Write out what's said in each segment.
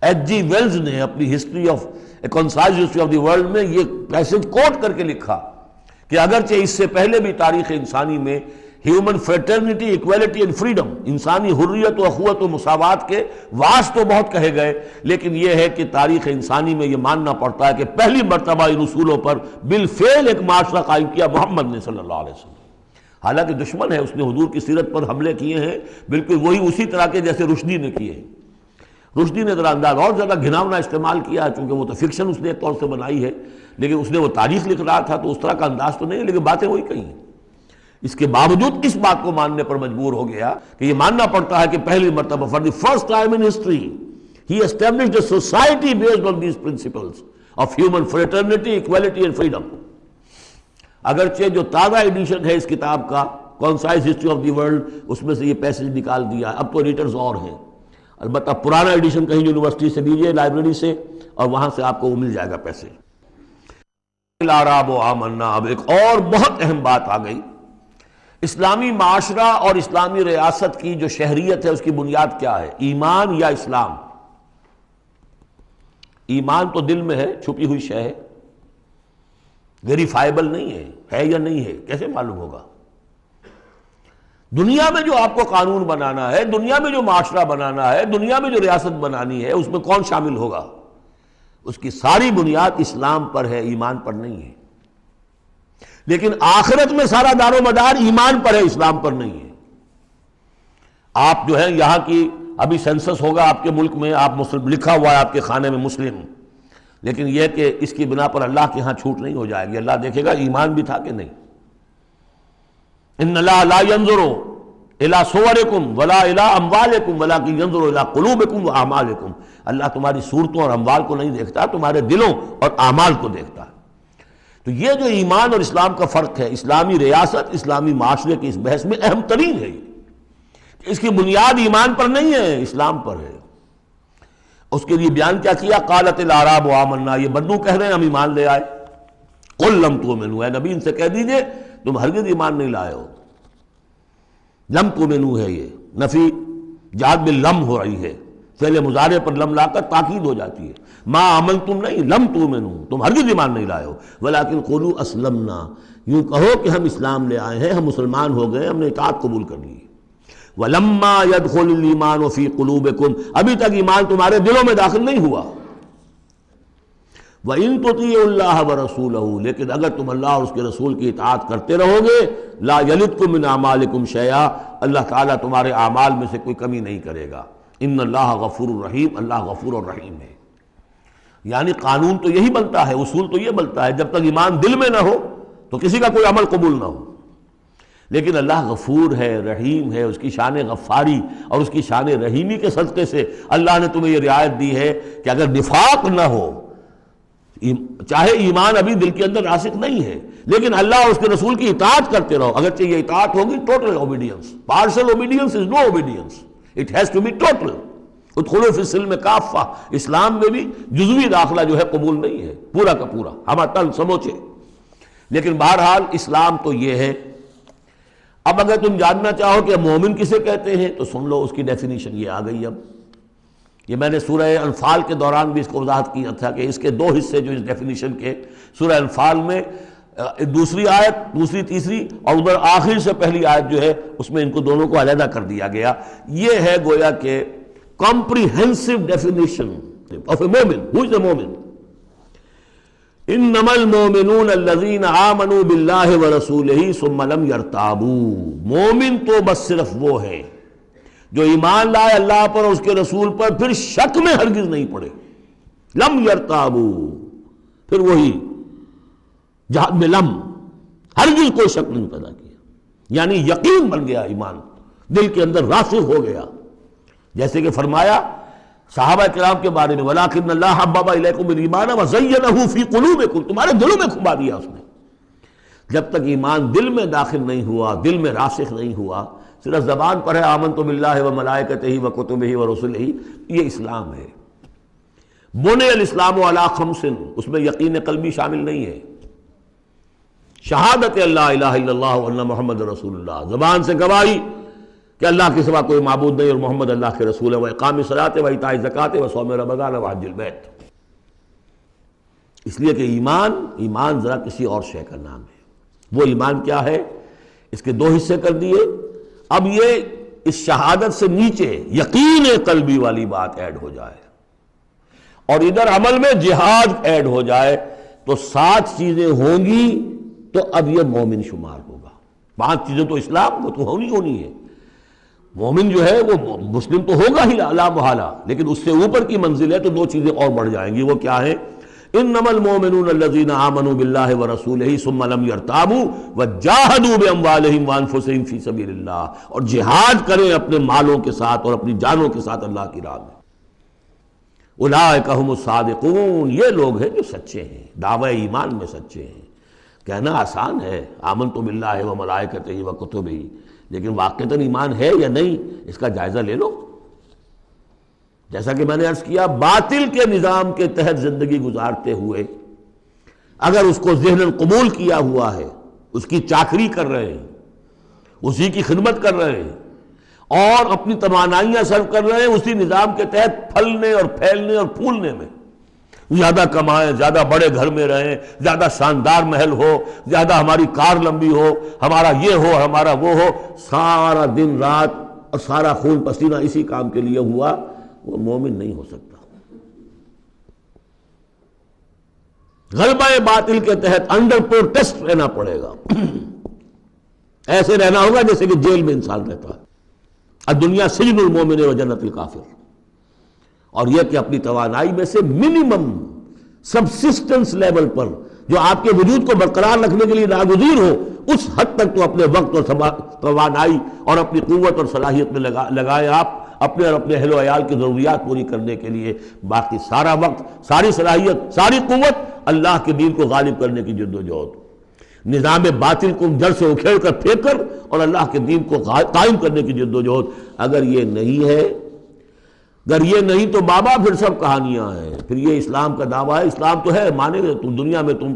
H G Wells نے اپنی history of a concise history of the world میں یہ پیسج کوٹ کر کے لکھا کہ اگرچہ اس سے پہلے بھی تاریخ انسانی میں human fraternity, equality and freedom, انسانی حریت و اخوت و مساوات کے واس تو بہت کہے گئے، لیکن یہ ہے کہ تاریخ انسانی میں یہ ماننا پڑتا ہے کہ پہلی مرتبہ ان اصولوں پر بالفعل ایک معاشرہ قائم کیا محمد نے صلی اللہ علیہ وسلم۔ حالانکہ دشمن ہے، اس نے حضور کی سیرت پر حملے کیے ہیں بالکل وہی اسی طرح کے جیسے رشدی نے کیے ہیں۔ رشدی نے ذرا انداز اور زیادہ گھناؤنا استعمال کیا، چونکہ وہ تو فکشن اس نے ایک طور سے بنائی ہے، لیکن اس نے وہ تاریخ لکھ رہا تھا تو اس طرح کا انداز تو نہیں ہے، لیکن باتیں وہی کہی ہیں۔ اس کے باوجود اس بات کو ماننے پر مجبور ہو گیا کہ یہ ماننا پڑتا ہے کہ پہلی مرتبہ for the first time in history he established a society based on these principles of human fraternity, equality and freedom۔ اگرچہ جو تازہ ایڈیشن ہے اس کتاب کا concise history of the world، اس میں سے یہ پیسج نکال دیا ہے، اب تو ایڈیٹرز اور ہیں، البتہ پرانا ایڈیشن کہیں یونیورسٹی سے لیجئے، لائبریری سے، اور وہاں سے آپ کو وہ مل جائے گا پیسج۔ الاعراب آمنا، اب ایک اور بہت اہم بات آ گئی۔ اسلامی معاشرہ اور اسلامی ریاست کی جو شہریت ہے اس کی بنیاد کیا ہے؟ ایمان یا اسلام؟ ایمان تو دل میں ہے، چھپی ہوئی شے ہے، ویریفائبل نہیں ہے یا نہیں ہے، کیسے معلوم ہوگا؟ دنیا میں جو آپ کو قانون بنانا ہے، دنیا میں جو معاشرہ بنانا ہے، دنیا میں جو ریاست بنانی ہے، اس میں کون شامل ہوگا؟ اس کی ساری بنیاد اسلام پر ہے، ایمان پر نہیں ہے۔ لیکن آخرت میں سارا دار و مدار ایمان پر ہے، اسلام پر نہیں ہے۔ آپ جو ہے یہاں کی ابھی سینسس ہوگا آپ کے ملک میں، آپ مسلم لکھا ہوا ہے آپ کے خانے میں مسلم، لیکن یہ کہ اس کی بنا پر اللہ کے ہاں چھوٹ نہیں ہو جائے گی، اللہ دیکھے گا ایمان بھی تھا کہ نہیں۔ ان اللہ لا ينظر الى صورکم ولا الى اموالکم ولکن ينظر الى قلوبکم واعمالکم، اللہ تمہاری صورتوں اور اموال کو نہیں دیکھتا، تمہارے دلوں اور اعمال کو دیکھتا ہے۔ تو یہ جو ایمان اور اسلام کا فرق ہے، اسلامی ریاست اسلامی معاشرے کی اس بحث میں اہم ترین ہے، اس کی بنیاد ایمان پر نہیں ہے، اسلام پر ہے۔ اس کے لیے بیان کیا کیا؟ قالت الاعراب آمنا، یہ بدو کہہ رہے ہیں ہم ایمان لے آئے۔ قل لم تؤمنوا، اے نبی ان سے کہہ دیجئے تم ہرگز ایمان نہیں لائے ہو۔ لم تؤمنوا ہے، یہ نفی جہاد باللم ہو رہی ہے، فعل مضارع پر لم لا کر تاکید ہو جاتی ہے۔ ما آمنتم نہیں، لم تؤمنوا، تم ہرگز ایمان نہیں لائے ہو، ولکن قولوا اسلمنا، یوں کہو کہ ہم اسلام لے آئے ہیں، ہم مسلمان ہو گئے، ہم نے اطاعت قبول کر لی۔ ولما يدخل الايمان في قلوبكم، ابھی تک ایمان تمہارے دلوں میں داخل نہیں ہوا۔ وَإِن تُطِيعُوا اللَّهَ وَرَسُولَهُ، لیکن اگر تم اللہ اور اس کے رسول کی اطاعت کرتے رہو گے، لا يَلِدْكُم مِّنْ أَعْمَالِكُمْ شَيْئًا، اللہ تعالیٰ تمہارے اعمال میں سے کوئی کمی نہیں کرے گا۔ ان اللہ غفور الرحیم، اللہ غفور الرحیم ہے۔ یعنی قانون تو یہی بنتا ہے، اصول تو یہ بنتا ہے، جب تک ایمان دل میں نہ ہو تو کسی کا کوئی عمل قبول نہ ہو۔ لیکن اللہ غفور ہے، رحیم ہے، اس کی شان غفاری اور اس کی شان رحیمی کے صدقے سے اللہ نے تمہیں یہ رعایت دی ہے کہ اگر نفاق نہ ہو، چاہے ایمان ابھی دل کے اندر راسخ نہیں ہے، لیکن اللہ اور اس کے رسول کی اطاعت کرتے رہو، اگرچہ یہ اطاعت ہوگی total obedience, partial obedience is no obedience, it has to be total. ادخلوا فی السلم کافہ، اسلام میں بھی جزوی داخلہ جو ہے قبول نہیں ہے، پورا کا پورا ہمہ تن سموچے۔ لیکن بہرحال اسلام تو یہ ہے۔ اب اگر تم جاننا چاہو کہ مومن کسے کہتے ہیں تو سن لو، اس کی ڈیفینیشن یہ آ گئی۔ اب یہ میں نے سورہ انفال کے دوران بھی اس کو وضاحت کیا تھا کہ اس کے دو حصے جو اس ڈیفینیشن کے، سورہ انفال میں دوسری آیت، دوسری تیسری، اور ادھر آخر سے پہلی آیت جو ہے اس میں ان کو دونوں کو علیحدہ کر دیا گیا۔ یہ ہے گویا کہ comprehensive definition of a مومن۔ Who is a مومن؟ انما المؤمنون الذين آمنوا بالله ورسوله ثم لم يرتابوا، مومن تو بس صرف وہ ہے جو ایمان لائے اللہ پر اور اس کے رسول پر، پھر شک میں ہرگز نہیں پڑے۔ لم يرتابوا، پھر وہی جہاد میں لم، ہرگز کوئی شک نہیں پیدا کیا، یعنی یقین بن گیا، ایمان دل کے اندر راسخ ہو گیا۔ جیسے کہ فرمایا صحابہ کرام کے بارے میں، وَلَٰكِنَّ اللَّهَ حَبَّبَ إِلَيْكُمُ الْإِيمَانَ وَزَيَّنَهُ فِي قُلُوبِكُمْ، تمہارے دلوں میں کھما دیا اس نے۔ جب تک ایمان دل میں داخل نہیں ہوا، دل میں راسخ نہیں ہوا، صرف زبان پر ہے آمنت باللہ وملائکتہ وکتبہ ورسلہ، یہ اسلام ہے۔ بنی الاسلام علی خمس، اس میں یقین قلبی شامل نہیں ہے۔ شہادت اللہ الہ الا اللہ وان محمد رسول اللہ، زبان سے گواہی کہ اللہ کے سوا کوئی معبود نہیں اور محمد اللہ کے رسول ہے، وإقام الصلاۃ وإیتاء الزکوٰۃ وصوم رمضان وحج البیت۔ اس لیے کہ ایمان ذرا کسی اور شے کا نام ہے۔ وہ ایمان کیا ہے؟ اس کے دو حصے کر دیے۔ اب یہ اس شہادت سے نیچے یقین قلبی والی بات ایڈ ہو جائے اور ادھر عمل میں جہاد ایڈ ہو جائے تو 7 چیزیں ہوں گی تو اب یہ مومن شمار ہوگا۔ 5 چیزیں تو اسلام وہ تو ہونی ہے، مومن جو ہے وہ مسلم تو ہوگا ہی لا محالہ، لیکن اس سے اوپر کی منزل ہے تو 2 چیزیں اور بڑھ جائیں گی۔ وہ کیا ہے؟ انما المؤمنون الذين آمنوا بالله ورسوله ثم لم يرتابوا وجاهدوا باموالهم وانفسهم في سبيل الله، اور جہاد کریں اپنے مالوں کے ساتھ اور اپنی جانوں کے ساتھ اللہ کی راہ میں۔ اولئک هم الصادقون، یہ لوگ ہیں جو سچے ہیں، دعوی ایمان میں سچے ہیں۔ کہنا آسان ہے آمنت باللہ وملائکتہ وکتبہ، لیکن واقعتاً ایمان ہے یا نہیں اس کا جائزہ لے لو۔ جیسا کہ میں نے عرض کیا، باطل کے نظام کے تحت زندگی گزارتے ہوئے اگر اس کو ذہناً قبول کیا ہوا ہے، اس کی چاکری کر رہے ہیں، اسی کی خدمت کر رہے ہیں اور اپنی توانائیاں صرف کر رہے ہیں اسی نظام کے تحت پھلنے اور پھیلنے اور پھولنے میں، زیادہ کمائیں، زیادہ بڑے گھر میں رہیں، زیادہ شاندار محل ہو، زیادہ ہماری کار لمبی ہو، ہمارا یہ ہو، ہمارا وہ ہو، سارا دن رات اور سارا خون پسینہ اسی کام کے لیے ہوا، وہ مومن نہیں ہو سکتا۔ غلبہ باطل کے تحت انڈر پروٹیسٹ رہنا پڑے گا، ایسے رہنا ہوگا جیسے کہ جیل میں انسان رہتا ہے۔ الدنیا سجن المومن و جنت الکافر، اور یہ کہ اپنی توانائی میں سے منیمم سبسسٹنس لیول پر جو آپ کے وجود کو برقرار رکھنے کے لیے ناگزیر ہو، اس حد تک تو اپنے وقت اور توانائی اور اپنی قوت اور صلاحیت میں لگائیں آپ اپنے اور اپنے اہل و عیال کی ضروریات پوری کرنے کے لیے۔ باقی سارا وقت، ساری صلاحیت، ساری قوت اللہ کے دین کو غالب کرنے کی جد و جہد، نظام باطل کو جڑ سے اکھیڑ کر پھینک کر اور اللہ کے دین کو قائم کرنے کی جد و جہد۔ اگر یہ نہیں ہے، اگر یہ نہیں تو بابا پھر سب کہانیاں ہیں، پھر یہ اسلام کا دعویٰ ہے۔ اسلام تو ہے، مانے گے تم دنیا میں تم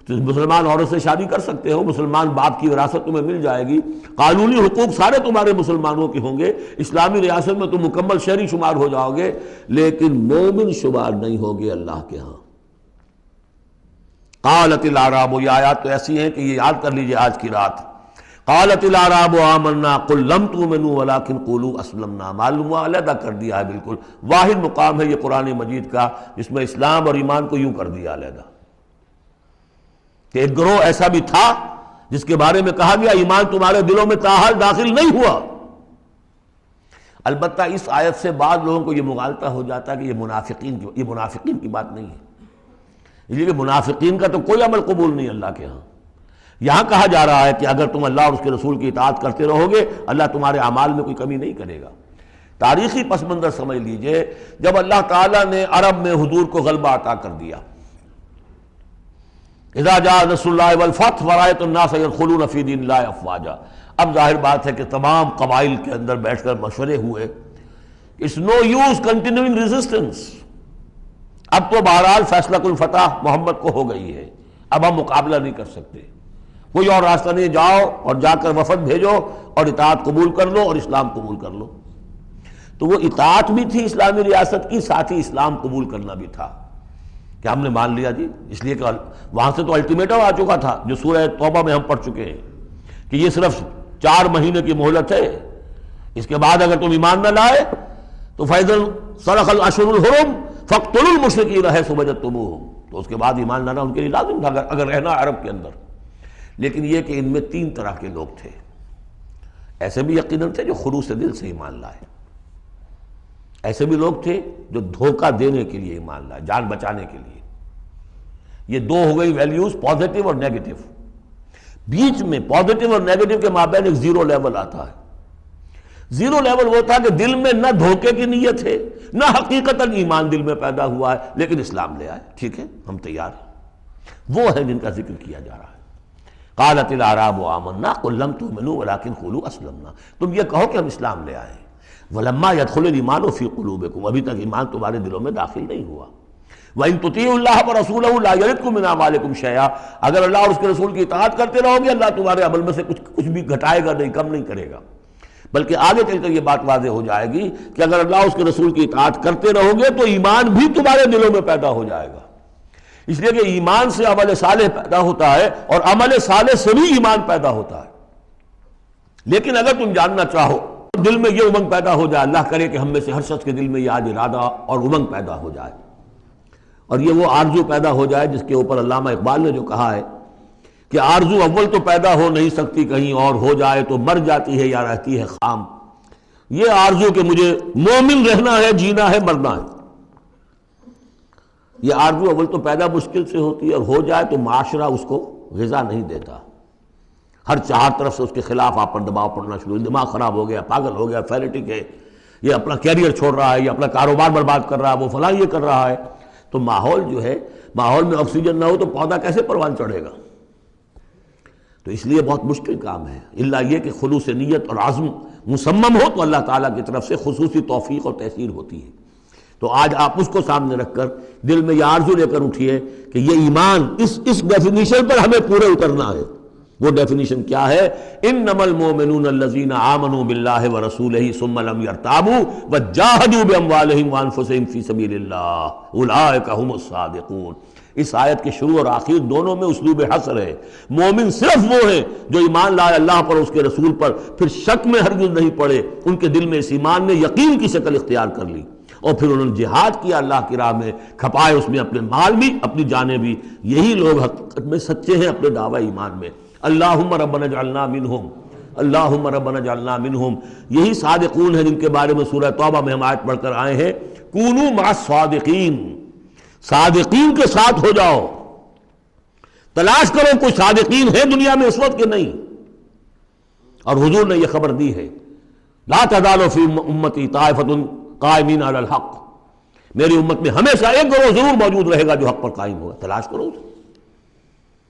مسلمان عورت سے شادی کر سکتے ہو، مسلمان باپ کی وراثت تمہیں مل جائے گی، قانونی حقوق سارے تمہارے مسلمانوں کے ہوں گے، اسلامی ریاست میں تم مکمل شہری شمار ہو جاؤ گے، لیکن مومن شمار نہیں ہوگے اللہ کے ہاں۔ قالت الاعراب، یہ آیات تو ایسی ہیں کہ یہ یاد کر لیجئے آج کی رات۔ قالت الاعراب آمنا قل لم تؤمنوا ولكن قولوا اسلمنا، معلوم ہوا علیحدہ کر دیا ہے، بالکل واحد مقام ہے یہ قرآن مجید کا جس میں اسلام اور ایمان کو یوں کر دیا علیحدہ، کہ ایک گروہ ایسا بھی تھا جس کے بارے میں کہا گیا ایمان تمہارے دلوں میں تاحال داخل نہیں ہوا۔ البتہ اس آیت سے بعض لوگوں کو یہ مغالطہ ہو جاتا ہے کہ یہ منافقین کی بات نہیں ہے، اس لیے کہ منافقین کا تو کوئی عمل قبول نہیں اللہ کے ہاں۔ یہاں کہا جا رہا ہے کہ اگر تم اللہ اور اس کے رسول کی اطاعت کرتے رہو گے اللہ تمہارے اعمال میں کوئی کمی نہیں کرے گا۔ تاریخی پس منظر سمجھ لیجئے، جب اللہ تعالیٰ نے عرب میں حضور کو غلبہ عطا کر دیا، اذا جاء نصر اللہ والفتح ورأیت الناس يدخلون فی دین اللہ افواجا، اب ظاہر بات ہے کہ تمام قبائل کے اندر بیٹھ کر مشورے ہوئے، it's no use continuing resistance, اب تو بہرحال فیصلہ کن فتح محمد کو ہو گئی ہے، اب ہم مقابلہ نہیں کر سکتے، کوئی اور راستہ نہیں، جاؤ اور جا کر وفد بھیجو اور اطاعت قبول کر لو اور اسلام قبول کر لو۔ تو وہ اطاعت بھی تھی اسلامی ریاست کی، ساتھ ہی اسلام قبول کرنا بھی تھا کہ ہم نے مان لیا جی، اس لیے کہ وہاں سے تو الٹیمیٹم آ چکا تھا جو سورہ توبہ میں ہم پڑھ چکے ہیں کہ یہ صرف 4 مہینے کی مہلت ہے، اس کے بعد اگر تم ایمان نہ لائے تو فَإِذَا انْسَلَخَ الْأَشْهُرُ الْحُرُمُ فَاقْتُلُوا الْمُشْرِكِينَ حَيْثُ وَجَدتُّمُوهُمْ، تو اس کے بعد ایمان لانا ان کے لیے لازم تھا اگر رہنا عرب کے اندر۔ لیکن یہ کہ ان میں 3 طرح کے لوگ تھے، ایسے بھی یقیناً تھے جو خلوص دل سے ایمان لائے، ایسے بھی لوگ تھے جو دھوکہ دینے کے لیے ایمان لائے، جان بچانے کے لیے۔ یہ 2 ہو گئی ویلیوز، پازیٹیو اور نیگیٹو۔ بیچ میں پازیٹیو اور نیگیٹو کے مابین ایک زیرو لیول آتا ہے۔ زیرو لیول وہ تھا کہ دل میں نہ دھوکے کی نیت ہے نہ حقیقتاً ایمان دل میں پیدا ہوا ہے، لیکن اسلام لے آئے، ٹھیک ہے ہم تیار ہیں، وہ ہے جن کا ذکر کیا جا رہا ہے۔ قالت الاعراب آمنا قل لم تؤمنوا ولكن قولوا اسلمنا، تم یہ کہو کہ ہم اسلام لے آئے، ولما يدخل الايمان في قلوبكم، ابھی تک ایمان تمہارے دلوں میں داخل نہیں ہوا۔ وَإِن تُطِيعُوا اللَّهَ وَرَسُولَهُ لَا يَلِدْكُم مِّنْ أَعْمَالِكُمْ شَيْئًا، اگر اللہ اور اس کے رسول کی اطاعت کرتے رہو گے اللہ تمہارے عمل میں سے کچھ بھی گھٹائے گا نہیں، کم نہیں کرے گا۔ بلکہ آگے چل کر یہ بات واضح ہو جائے گی کہ اگر اللہ اس کے رسول کی اطاعت کرتے رہو گے تو ایمان بھی تمہارے دلوں میں پیدا ہو جائے گا، اس لیے کہ ایمان سے عمل صالح پیدا ہوتا ہے اور عمل صالح سے بھی ایمان پیدا ہوتا ہے۔ لیکن اگر تم جاننا چاہو دل میں یہ امنگ پیدا ہو جائے، اللہ کرے کہ ہم میں سے ہر شخص کے دل میں یہ آج ارادہ اور امنگ پیدا ہو جائے، اور یہ وہ آرزو پیدا ہو جائے جس کے اوپر علامہ اقبال نے جو کہا ہے کہ آرزو اول تو پیدا ہو نہیں سکتی کہیں اور، ہو جائے تو مر جاتی ہے یا رہتی ہے خام۔ یہ آرزو کہ مجھے مومن رہنا ہے، جینا ہے، مرنا ہے، یہ آرزو اول تو پیدا مشکل سے ہوتی ہے، اور ہو جائے تو معاشرہ اس کو غذا نہیں دیتا، ہر چار طرف سے اس کے خلاف آپ پر دباؤ پڑنا شروع، دماغ خراب ہو گیا، پاگل ہو گیا، فینیٹک ہے، یہ اپنا کیریئر چھوڑ رہا ہے، یہ اپنا کاروبار برباد کر رہا ہے، وہ فلاں یہ کر رہا ہے۔ تو ماحول جو ہے، ماحول میں آکسیجن نہ ہو تو پودا کیسے پروان چڑھے گا؟ تو اس لیے بہت مشکل کام ہے، الا یہ کہ خلوص نیت اور عزم مصمم ہو تو اللہ تعالیٰ کی طرف سے خصوصی توفیق اور تحصیل ہوتی ہے۔ تو آج آپ اس کو سامنے رکھ کر دل میں یہ آرزو لے کر اٹھیے کہ یہ ایمان اس ڈیفینیشن پر ہمیں پورے اترنا ہے۔ وہ ڈیفینیشن کیا ہے؟ انما المؤمنون الذین آمنوا باللہ ورسولہ ثم لم یرتابوا وجاہدوا باموالہم وانفسہم فی سبیل اللہ اولئک هم الصادقون۔ اس آیت کے شروع اور آخر دونوں میں اسلوب حصر ہے۔ مومن صرف وہ ہیں جو ایمان لائے اللہ پر، اس کے رسول پر، پھر شک میں ہرگز نہیں پڑے، ان کے دل میں اس ایمان نے یقین کی شکل اختیار کر لی، اور پھر انہوں نے جہاد کیا اللہ کی راہ میں، کھپائے اس میں اپنے مال بھی، اپنی جانیں بھی۔ یہی لوگ حقیقت میں سچے ہیں اپنے دعوی ایمان میں۔ اللہم ربنا اجعلنا منہم، اللہم ربنا اجعلنا منہم، یہی صادقون ہیں جن کے بارے میں سورہ توبہ میں ہم آیت پڑھ کر آئے ہیں، کونوا مع الصادقین، صادقین کے ساتھ ہو جاؤ۔ تلاش کرو کوئی صادقین ہے دنیا میں اس وقت کے نہیں، اور حضور نے یہ خبر دی ہے، لا تزال فی امتی طائفۃ قائمین علی الحق، میری امت میں ہمیشہ ایک گروہ ضرور موجود رہے گا جو حق پر قائم ہوگا۔ تلاش کرو اسے،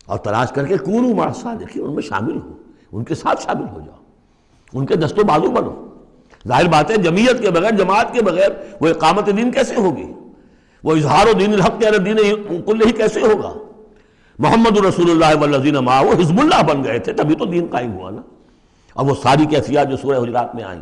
اور تلاش کر کے کونوا مع الصادقین، ان میں شامل ہو، ان کے ساتھ شامل ہو جاؤ، ان کے دست و بازو بنو۔ ظاہر بات ہے جمعیت کے بغیر، جماعت کے بغیر وہ اقامت دین کیسے ہوگی؟ وہ اظہار و دین الحق علی الدین کلہ ہی کیسے ہوگا؟ محمد رسول اللہ والذین معہ حزب اللہ بن گئے تھے، تبھی تو دین قائم ہوا نا۔ اب وہ ساری کیفیات جو سورہ حجرات میں آئیں،